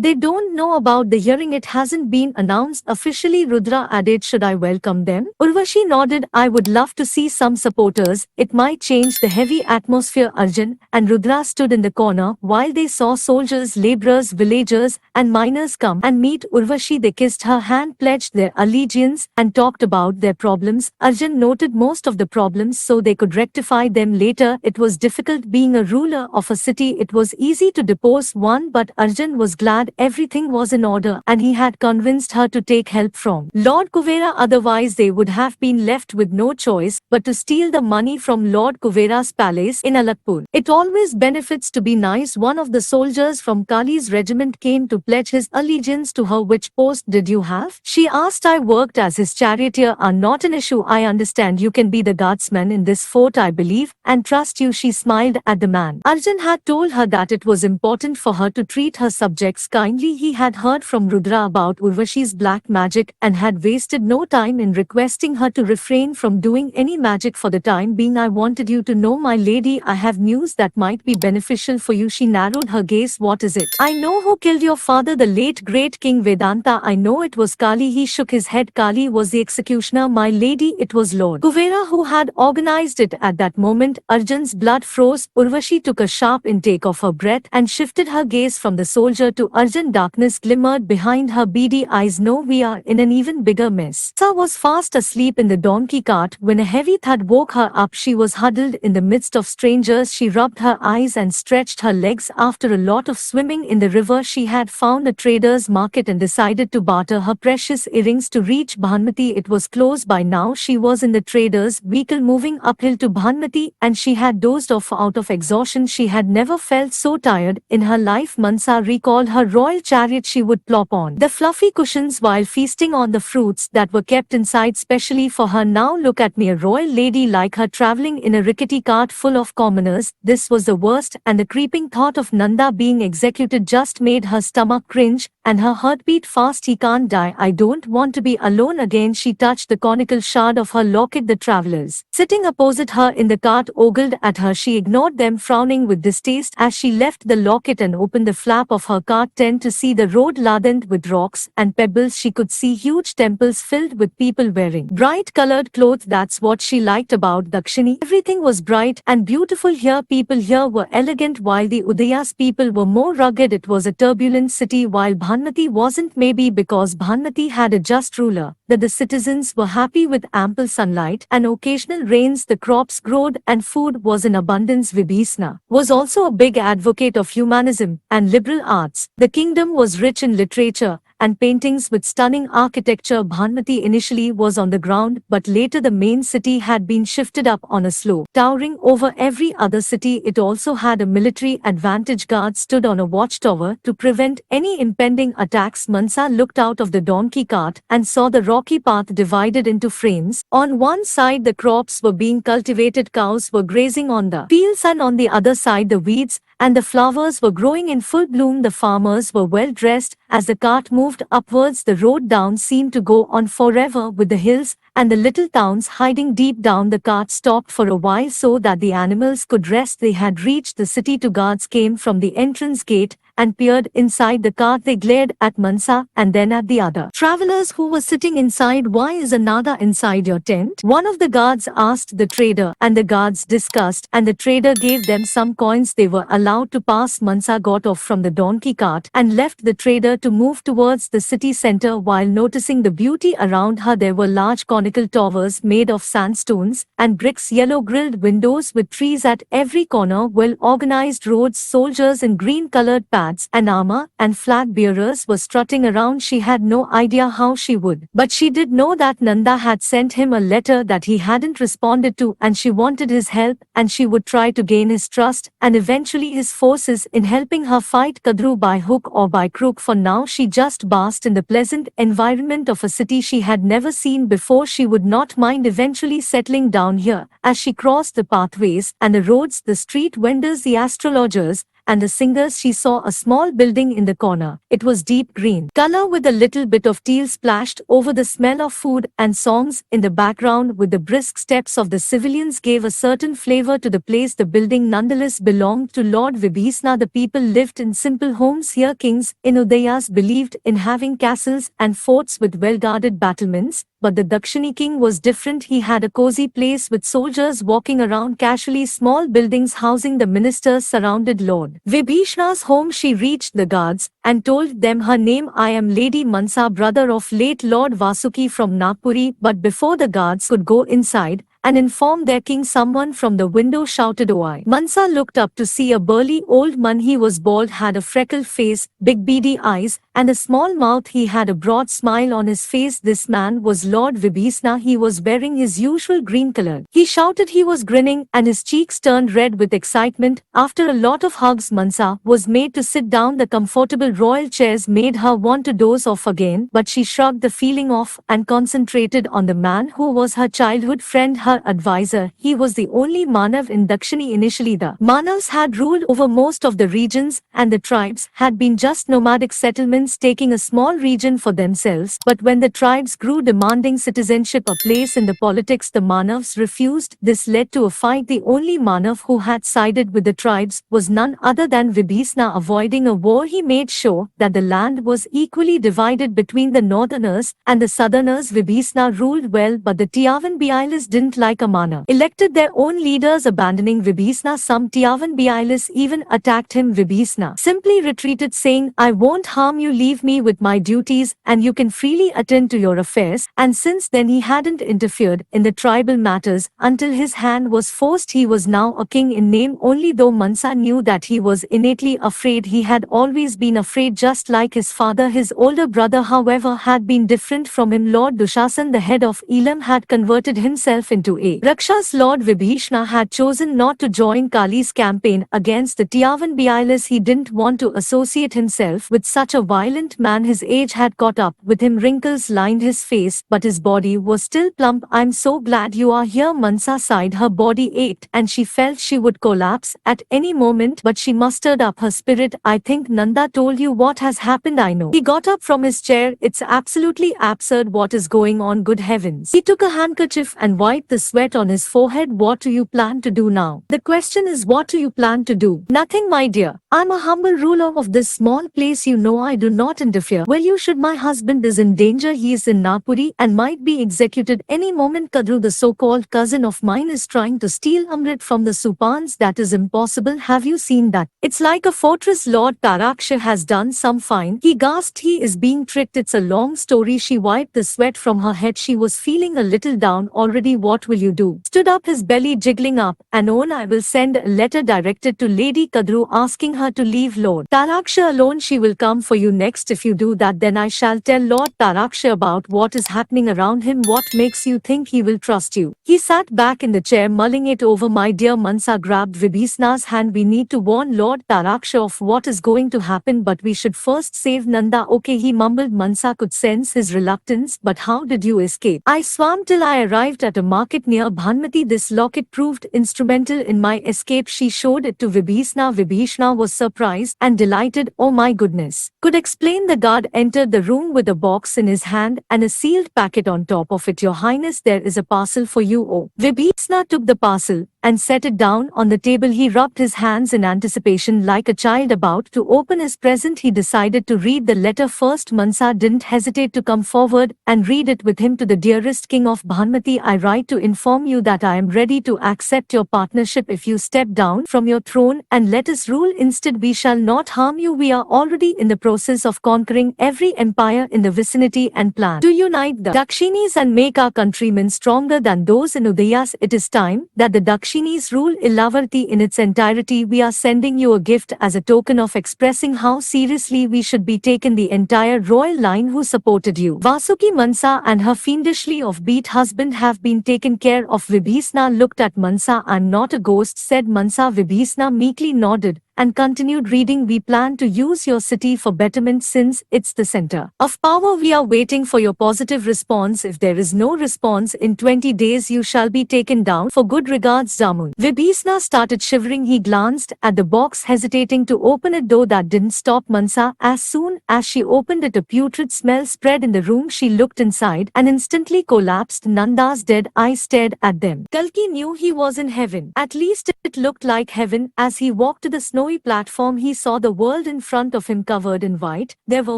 They don't know about the hearing, it hasn't been announced officially, Rudra added. Should I welcome them? Urvashi nodded. I would love to see some supporters. It might change the heavy atmosphere. Arjun and Rudra stood in the corner while they saw soldiers, laborers, villagers, and miners come and meet Urvashi. They kissed her hand, pledged their allegiance, and talked about their problems. Arjun noted most of the problems so they could rectify them later. It was difficult being a ruler of a city. It was easy to depose one, but Arjun was glad everything was in order and he had convinced her to take help from Lord Kuvera. Otherwise they would have been left with no choice but to steal the money from Lord Kuvera's palace in Alakpur. It always benefits to be nice. One of the soldiers from Kali's regiment came to pledge his allegiance to her. Which post did you have? She asked. I worked as his charioteer. Are not an issue. I understand you can be the guardsman in this fort, I believe, and trust you. She smiled at the man. Arjun had told her that it was important for her to treat her subjects kindly. He had heard from Rudra about Urvashi's black magic and had wasted no time in requesting her to refrain from doing any magic for the time being. I wanted you to know, my lady, I have news that might be beneficial for you. She narrowed her gaze. What is it? I know who killed your father, the late great King Vedanta. I know it was Kali. He shook his head. Kali was the executioner, my lady. It was Lord Kuvera who had organized it. At that moment, Arjun's blood froze. Urvashi took a sharp intake of her breath and shifted her gaze from the soldier to Arjun. Darkness glimmered behind her beady eyes. No, we are in an even bigger mess. Sa was fast asleep in the donkey cart when a heavy thud woke her up. She was huddled in the midst of strangers. She rubbed her eyes and stretched her legs. After a lot of swimming in the river, she had found a trader's market and decided to barter her precious earrings to reach Bhanmati. It was close by now. She was in the trader's vehicle moving uphill to Bhanmati, and she had dozed off out of exhaustion. She had never felt so tired in her life. Mansa recalled her royal chariot. She would plop on the fluffy cushions while feasting on the fruits that were kept inside specially for her. Now look at me, a royal lady like her traveling in a rickety cart full of commoners. This was the worst, and the creeping thought of Nanda being executed just made her stomach cringe and her heart beat fast. He can't die. I don't want to be alone again. She touched the conical shard of her locket. The travelers sitting opposite her in the cart ogled at her. She ignored them, frowning with distaste as she left the locket and opened the flap of her cart tent to see the road laden with rocks and pebbles. She could see huge temples filled with people wearing bright colored clothes. That's what she liked about Dakshini. Everything was bright and beautiful here. People here were elegant while the Udaya's people were more rugged. It was a turbulent city while Bhanmati wasn't. Maybe because Bhanmati had a just ruler, that the citizens were happy with ample sunlight and occasional rains. The crops growed and food was in abundance. Vibhisna was also a big advocate of humanism and liberal arts. The kingdom was rich in literature and paintings with stunning architecture. Bhanmati initially was on the ground, but later the main city had been shifted up on a slope, towering over every other city. It also had a military advantage. Guards stood on a watchtower to prevent any impending attacks. Mansa looked out of the donkey cart and saw the rocky path divided into frames. On one side the crops were being cultivated, cows were grazing on the fields, and on the other side the weeds and the flowers were growing in full bloom. The farmers were well dressed. As the cart moved upwards, the road down seemed to go on forever, with the hills and the little towns hiding deep down. The cart stopped for a while so that the animals could rest. They had reached the city. Two guards came from the entrance gate and peered inside the cart. They glared at Mansa and then at the other travelers who were sitting inside. Why is a Nada inside your tent? One of the guards asked the trader, and the guards discussed, and the trader gave them some coins. They were allowed to pass. Mansa got off from the donkey cart and left the trader to move towards the city center. While noticing the beauty around her, there were large conical towers made of sandstones and bricks, yellow grilled windows with trees at every corner, well organized roads. Soldiers in green colored pads and armor and flag bearers were strutting around. She had no idea how she would, but she did know that Nanda had sent him a letter that he hadn't responded to, and she wanted his help, and she would try to gain his trust and eventually his forces in helping her fight Kadru by hook or by crook. For now she just basked in the pleasant environment of a city she had never seen before. She would not mind eventually settling down here. As she crossed the pathways and the roads, the street vendors, the astrologers, and the singers she saw a small building in the corner. It was deep green color with a little bit of teal splashed over the smell of food and songs in the background with the brisk steps of the civilians gave a certain flavor to the place. The building nonetheless belonged to Lord Vibhisna. The people lived in simple homes here. Kings in Udayas believed in having castles and forts with well-guarded battlements, but the Dakshini king was different. He had a cozy place with soldiers walking around casually. Small buildings housing the ministers surrounded Lord Vibhishna's home. She reached the guards and told them her name. I am Lady Mansa, brother of late Lord Vasuki from Nagpuri. But before the guards could go inside and inform their king, someone from the window shouted, "Oi!" Mansa looked up to see a burly old man. He was bald, had a freckled face, big beady eyes, and a small mouth. He had a broad smile on his face. This man was Lord Vibhisna. He was wearing his usual green color. He shouted, he was grinning, and his cheeks turned red with excitement. After a lot of hugs, Mansa was made to sit down. The comfortable royal chairs made her want to doze off again, but she shrugged the feeling off and concentrated on the man who was her childhood friend, her advisor. He was the only Manav in Dakshini. Initially the Manavs had ruled over most of the regions, and the tribes had been just nomadic settlements taking a small region for themselves. But when the tribes grew, demanding citizenship, a place in the politics, the Manavs refused. This led to a fight. The only Manav who had sided with the tribes was none other than Vibhisna. Avoiding a war, he made sure that the land was equally divided between the northerners and the southerners. Vibhisna ruled well, but the Tiavan Bialis didn't like a Manav elected their own leaders, abandoning Vibhisna. Some Tiavan Bialis even attacked him. Vibhisna simply retreated, saying, "I won't harm you, leave me with my duties and you can freely attend to your affairs." And since then he hadn't interfered in the tribal matters until his hand was forced. He was now a king in name only, though Mansa knew that he was innately afraid. He had always been afraid, just like his father. His older brother, however, had been different from him. Lord Dushasan, the head of Elam, had converted himself into a Rakshas. Lord Vibhishna had chosen not to join Kali's campaign against the Tiavan Bialis. He didn't want to associate himself with such a violent man. His age had caught up with him. Wrinkles lined his face, but his body was still plump. "I'm so glad you are here," Mansa sighed. Her body ached and she felt she would collapse at any moment, but she mustered up her spirit. "I think Nanda told you what has happened." "I know." He got up from his chair. "It's absolutely absurd what is going on. Good heavens." He took a handkerchief and wiped the sweat on his forehead. "What do you plan to do now?" "The question is, what do you plan to do?" "Nothing, my dear. I'm a humble ruler of this small place. You know I do not interfere." "Well, you should. My husband is in danger. He is in Nagpuri and might be executed any moment. Kadru, the so-called cousin of mine, is trying to steal Amrit from the Supans." "That is impossible. Have you seen that? It's like a fortress. Lord Taraksha has done some fine." He gasped. "He is being tricked. It's a long story." She wiped the sweat from her head. She was feeling a little down already. "What will you do?" Stood up, his belly jiggling up and on. "I will send a letter directed to Lady Kadru asking her to leave Lord Taraksha alone. She will come for you next. If you do that, then I shall tell Lord Taraksha about what is happening around him." "What makes you think he will trust you?" He sat back in the chair, mulling it over. "My dear," Mansa grabbed Vibhisna's hand, "we need to warn Lord Taraksha of what is going to happen, but we should first save Nanda." "Okay," he mumbled. Mansa could sense his reluctance. "But how did you escape?" "I swam till I arrived at a market near Bhanmati. This locket proved instrumental in my escape." She showed it to Vibhisna. Vibhishna was surprised and delighted. "Oh my goodness." Could explain. The guard entered the room with a box in his hand and a sealed packet on top of it. "Your Highness, there is a parcel for you." "Oh." Vibhisna took the parcel and set it down on the table. He rubbed his hands in anticipation like a child about to open his present. He decided to read the letter first. Mansa didn't hesitate to come forward and read it with him. "To the dearest King of Bhanmati, I write to inform you that I am ready to accept your partnership if you step down from your throne and let us rule instead. We shall not harm you. We are already in the process of conquering every empire in the vicinity and plan to unite the Dakshinis and make our countrymen stronger than those in Udayas. It is time that the Dakshinis rule Ilavarti in its entirety. We are sending you a gift as a token of expressing how seriously we should be taken. The entire royal line who supported you, Vasuki, Mansa and her fiendishly offbeat husband, have been taken care of." Vibhisna looked at Mansa. "I'm not a ghost," said Mansa. Vibhisna meekly nodded. and continued reading. We plan to use your city for betterment since it's the center of power. We are waiting for your positive response. If there is no response in 20 days, you shall be taken down. For good regards, Damu. Vibhisna started shivering. He glanced at the box, hesitating to open it, though that didn't stop Mansa. As soon as she opened it, a putrid smell spread in the room. She looked inside and instantly collapsed. Nanda's dead eyes stared at them. Kalki knew he was in heaven. At least it looked like heaven. As he walked to the snowy platform, he saw the world in front of him covered in white. There were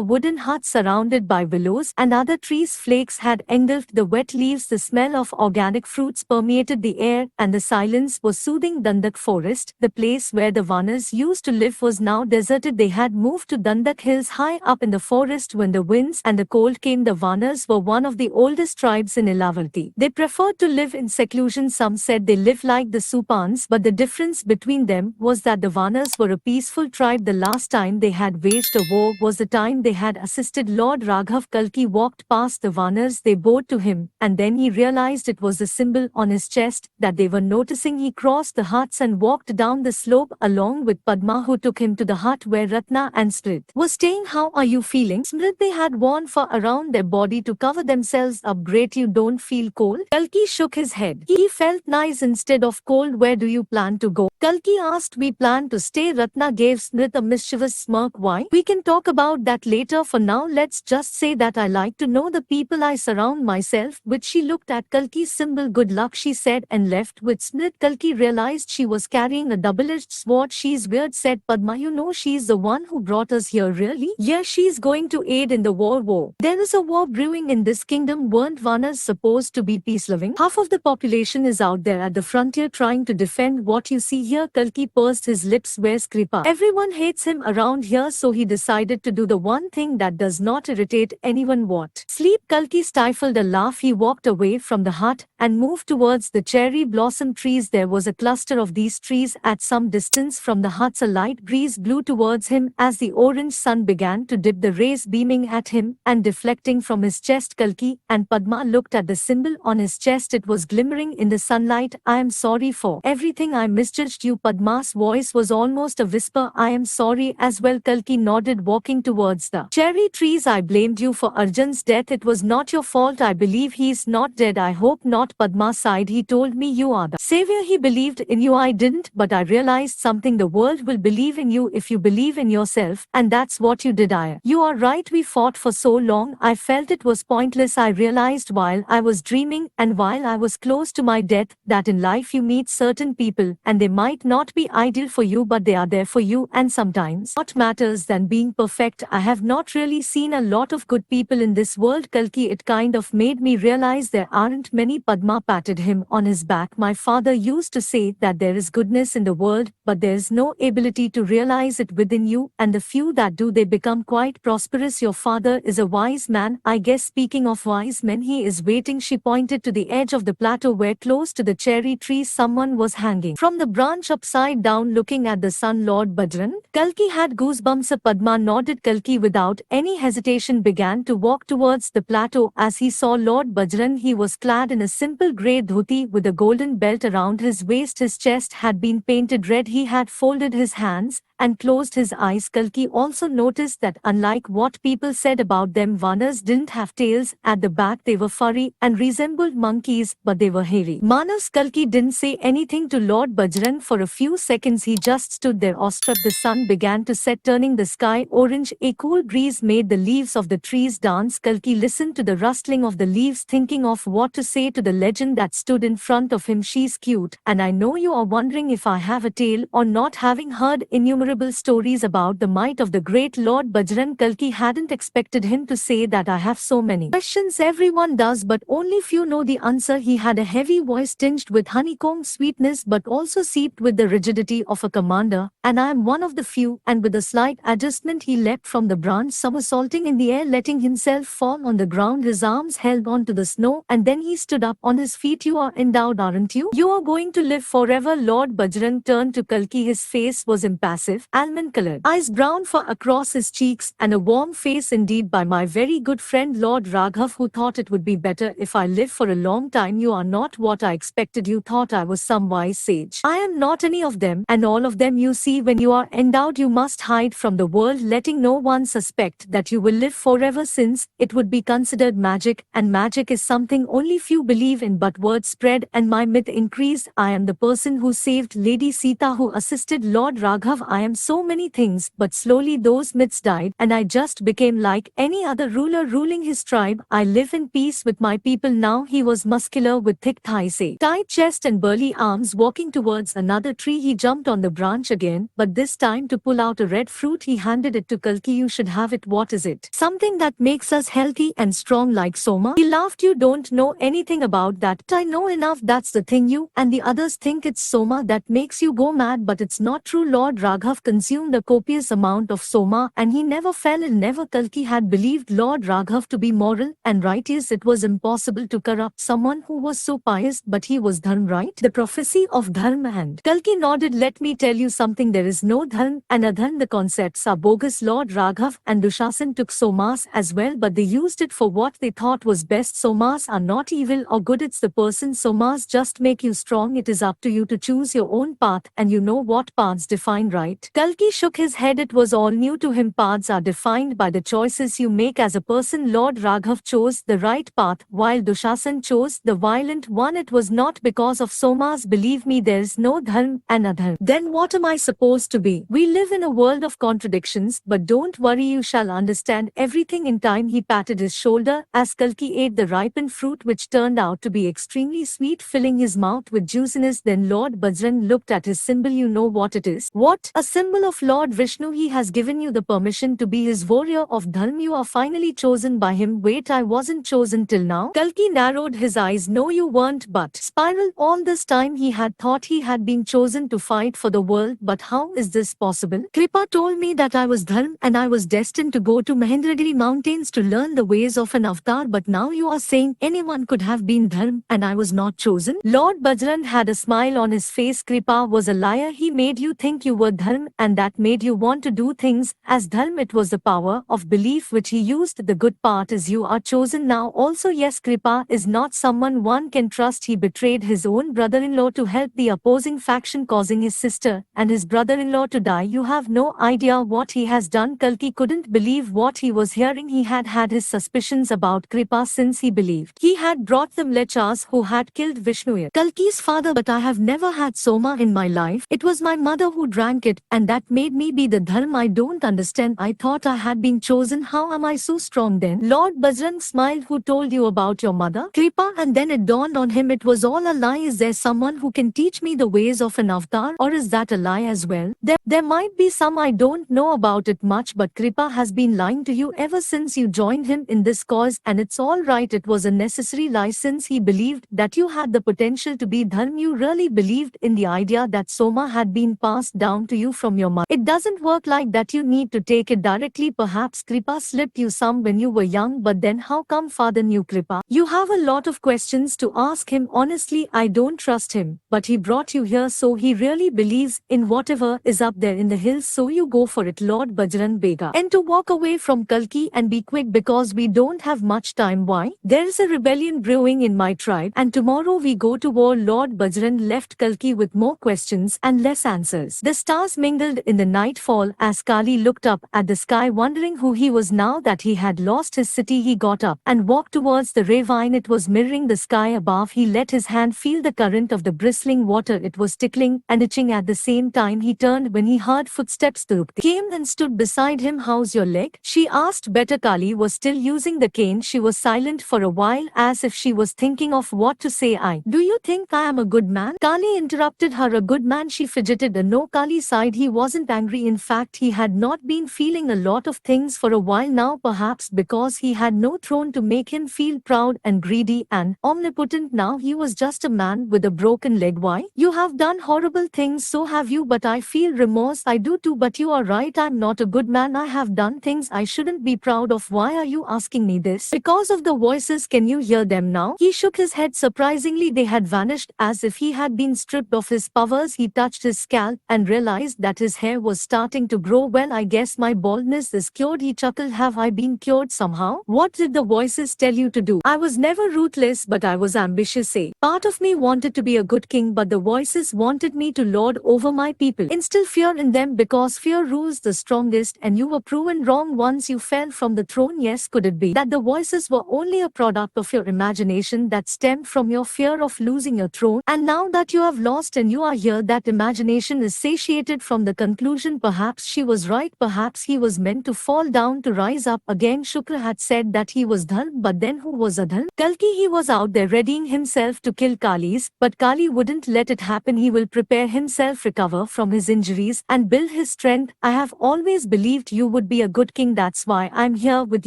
wooden huts surrounded by willows and other trees. Flakes had engulfed the wet leaves. The smell of organic fruits permeated the air, and the silence was soothing. Dandak forest, the place where the Vanas used to live, was now deserted. They had moved to Dandak hills high up in the forest when the winds and the cold came. The Vanas were one of the oldest tribes in Ilavarti. They preferred to live in seclusion. Some said they lived like the Supans, but the difference between them was that the Vanas were a peaceful tribe. The last time they had waged a war was the time they had assisted Lord Raghav. Kalki walked past the Vanas. They bowed to him, and then he realized it was the symbol on his chest that they were noticing. He crossed the huts and walked down the slope along with Padma, who took him to the hut where Ratna and Smrit were staying. How are you feeling? Smrit, they had worn fur around their body to cover themselves up. Great, you don't feel cold? Kalki shook his head. He felt nice instead of cold. Where do you plan to go? Kalki asked. We plan to stay. Ratna gave Smrit a mischievous smirk. Why? We can talk about that later. For now, let's just say that I like to know the people I surround myself with. She looked at Kalki's symbol. Good luck, she said, and left with Smrit. Kalki realized she was carrying a double-edged sword. She's weird, said Padma. You know she's the one who brought us here, really? Yeah, she's going to aid in the war. There is a war brewing in this kingdom. Weren't Vanas supposed to be peace-loving? Half of the population is out there at the frontier trying to defend what you see here. Kalki pursed his lips. Where's Kripa? Everyone hates him around here, so he decided to do the one thing that does not irritate anyone. What? Sleep. Kalki stifled a laugh. He walked away from the hut and moved towards the cherry blossom trees. There was a cluster of these trees at some distance from the huts. A light breeze blew towards him as the orange sun began to dip, the rays beaming at him and deflecting from his chest. Kalki and Padma looked at the symbol on his chest. It was glimmering in the sunlight. I am sorry for everything. I misjudged you. Padma's voice was almost a whisper. I am sorry as well. Kalki nodded, walking towards the cherry trees. I blamed you for Arjun's death. It was not your fault. I believe he's not dead. I hope not. Padma sighed. He told me you are the savior. He believed in you. I didn't, but I realized something. The world will believe in you if you believe in yourself, and that's what you did. You are right. We fought for so long. I felt it was pointless. I realized while I was dreaming and while I was close to my death that in life you meet certain people and they might not be ideal for you, but they are there for you, and sometimes what matters than being perfect. I have not really seen a lot of good people in this world, Kalki. It kind of made me realize there aren't many. Padma patted him on his back. My father used to say that there is goodness in the world, but there is no ability to realize it within you, and the few that do, they become quite prosperous. Your father is a wise man. I guess speaking of wise men, he is waiting. She pointed to the edge of the plateau where close to the cherry trees someone was hanging from the branch upside down looking at the sun. Lord Bajran? Kalki had goosebumps. Padma nodded. Kalki without any hesitation began to walk towards the plateau. As he saw Lord Bajran, he was clad in a simple grey dhoti with a golden belt around his waist. His chest had been painted red. He had folded his hands and closed his eyes. Kalki also noticed that unlike what people said about them, Vanas didn't have tails at the back. They were furry and resembled monkeys, but they were hairy. Manas. Kalki didn't say anything to Lord Bajran for a few seconds. He just stood there awestruck. The sun began to set, turning the sky orange. A cool breeze made the leaves of the trees dance. Kalki listened to the rustling of the leaves, thinking of what to say to the legend that stood in front of him. She's cute, and I know you are wondering if I have a tail or not, having heard innumerable stories about the might of the great Lord Bajran. Kalki hadn't expected him to say that. I have so many questions. Everyone does, but only few know the answer. He had a heavy voice tinged with honeycomb sweetness but also seeped with the rigidity of a commander, and I am one of the few. And with a slight adjustment he leapt from the branch, somersaulting in the air, letting himself fall on the ground. His arms held on to the snow, and then he stood up on his feet. You are endowed, aren't you? You are going to live forever. Lord Bajran turned to Kalki. His face was impassive. expressive, almond-colored eyes brown far across his cheeks, and a warm face indeed by my very good friend Lord Raghav, who thought it would be better if I live for a long time. You are not what I expected. You thought I was some wise sage. I am not any of them, and all of them. You see, when you are endowed you must hide from the world, letting no one suspect that you will live forever, since it would be considered magic, and magic is something only few believe in. But word spread and my myth increased. I am the person who saved Lady Sita, who assisted Lord Raghav. I am so many things, but slowly those myths died, and I just became like any other ruler ruling his tribe. I live in peace with my people now. He was muscular with thick thighs, a tight chest and burly arms. Walking towards another tree, he jumped on the branch again, but this time to pull out a red fruit. He handed it to Kalki. You should have it. What is it? Something that makes us healthy and strong like Soma. He laughed. You don't know anything about that. I know enough. That's the thing. You and the others think it's Soma that makes you go mad, but it's not true. Lord Raghav consumed a copious amount of Soma, and he never fell ill. Never. Kalki had believed Lord Raghav to be moral and righteous. It was impossible to corrupt someone who was so pious, but he was Dharma, right? The prophecy of Dharma. And Kalki nodded. Let me tell you something. There is no Dharma and Adharma. The concepts are bogus. Lord Raghav and Dushasan took Somas as well, but they used it for what they thought was best. Somas are not evil or good. It's the person. Somas just make you strong. It is up to you to choose your own path, and you know what paths define, right? Kalki shook his head. It was all new to him. Paths are defined by the choices you make as a person. Lord Raghav chose the right path, while Dushasan chose the violent one. It was not because of Somas. Believe me, there's no Dharma and Adharma. Then what am I supposed to be? We live in a world of contradictions, but don't worry, you shall understand everything in time. He patted his shoulder as Kalki ate the ripened fruit, which turned out to be extremely sweet, filling his mouth with juiciness. Then Lord Bajrang looked at his symbol. You know what it is? What? A symbol of Lord Vishnu. He has given you the permission to be his warrior of Dharma. You are finally chosen by him. Wait, I wasn't chosen till now? Kalki narrowed his eyes. No, you weren't. But Spiral, all this time he had thought he had been chosen to fight for the world. But how is this possible? Kripa told me that I was Dharma and I was destined to go to Mahendragiri mountains to learn the ways of an avatar. But now you are saying anyone could have been Dharma and I was not chosen? Lord Bajrang had a smile on his face. Kripa was a liar. He made you think you were Dharma, and that made you want to do things as Dharma. It was the power of belief which he used. The good part is you are chosen now also. Yes, Kripa is not someone one can trust. He betrayed his own brother-in-law to help the opposing faction, causing his sister and his brother-in-law to die. You have no idea what he has done. Kalki couldn't believe what he was hearing. He had had his suspicions about Kripa since he believed he had brought the mlechas who had killed Vishnu, Kalki's father. But I have never had Soma in my life. It was my mother who drank it, and that made me be the Dharma. I don't understand. I thought I had been chosen. How am I so strong then? Lord Bajrang smiled. Who told you about your mother? Kripa. And then it dawned on him, it was all a lie. Is there someone who can teach me the ways of an avatar, or is that a lie as well? There might be some. I don't know about it much, but Kripa has been lying to you ever since you joined him in this cause, and it's all right. It was a necessary lie since he believed that you had the potential to be Dharma. You really believed in the idea that Soma had been passed down to you from your mother. It doesn't work like that. You need to take it directly. Perhaps Kripa slipped you some when you were young, but then how come father knew Kripa? You have a lot of questions to ask him. Honestly, I don't trust him, but he brought you here, so he really believes in whatever is up there in the hills, so you go for it. Lord Bajrang Bega. And to walk away from Kalki and be quick because we don't have much time. Why? There is a rebellion brewing in my tribe, and tomorrow we go to war. Lord Bajrang left Kalki with more questions and less answers. The stars mingled in the nightfall as Kali looked up at the sky, wondering who he was now that he had lost his city. He got up and walked towards the ravine. It was mirroring the sky above. He let his hand feel the current of the bristling water. It was tickling and itching at the same time. He turned when he heard footsteps. Turukti came and stood beside him. How's your leg? She asked. Better. Kali was still using the cane. She was silent for a while as if she was thinking of what to say. Do you think I am a good man? Kali interrupted her. A good man? She fidgeted. No. Kali sighed. He wasn't angry. In fact, he had not been feeling a lot of things for a while now, perhaps because he had no throne to make him feel proud and greedy and omnipotent. Now he was just a man with a broken leg. Why? You have done horrible things, so have you, but I feel remorse. I do too, but you are right. I'm not a good man. I have done things I shouldn't be proud of. Why are you asking me this? Because of the voices. Can you hear them now? He shook his head. Surprisingly, they had vanished as if he had been stripped of his powers. He touched his scalp and realized that his hair was starting to grow. Well, I guess my baldness is cured, he chuckled. Have I been cured somehow? What did the voices tell you to do? I was never ruthless, but I was ambitious. Part of me wanted to be a good king, but the voices wanted me to lord over my people. Instill fear in them because fear rules the strongest, and you were proven wrong once you fell from the throne. Yes, could it be that the voices were only a product of your imagination that stemmed from your fear of losing your throne? And now that you have lost and you are here, that imagination is satiated from the conclusion. Perhaps she was right. Perhaps he was meant to fall down to rise up again. Shukra had said that he was Dharm, but then who was Adharm? Kalki, he was out there readying himself to kill Kalis, but Kali wouldn't let it happen. He will prepare himself, recover from his injuries, and build his strength. I have always believed you would be a good king. That's why I'm here with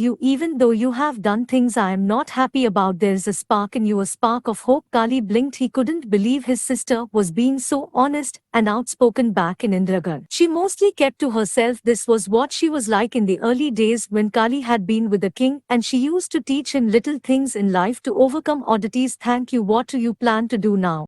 you, even though you have done things I am not happy about. There's a spark in you, a spark of hope. Kali blinked. He couldn't believe his sister was being so honest and outspoken back in Indragarh. She mostly kept to herself. This was what she was like in the early days when Kali had been with the king, and she used to teach him little things in life to overcome oddities. Thank you. What do you plan to do now?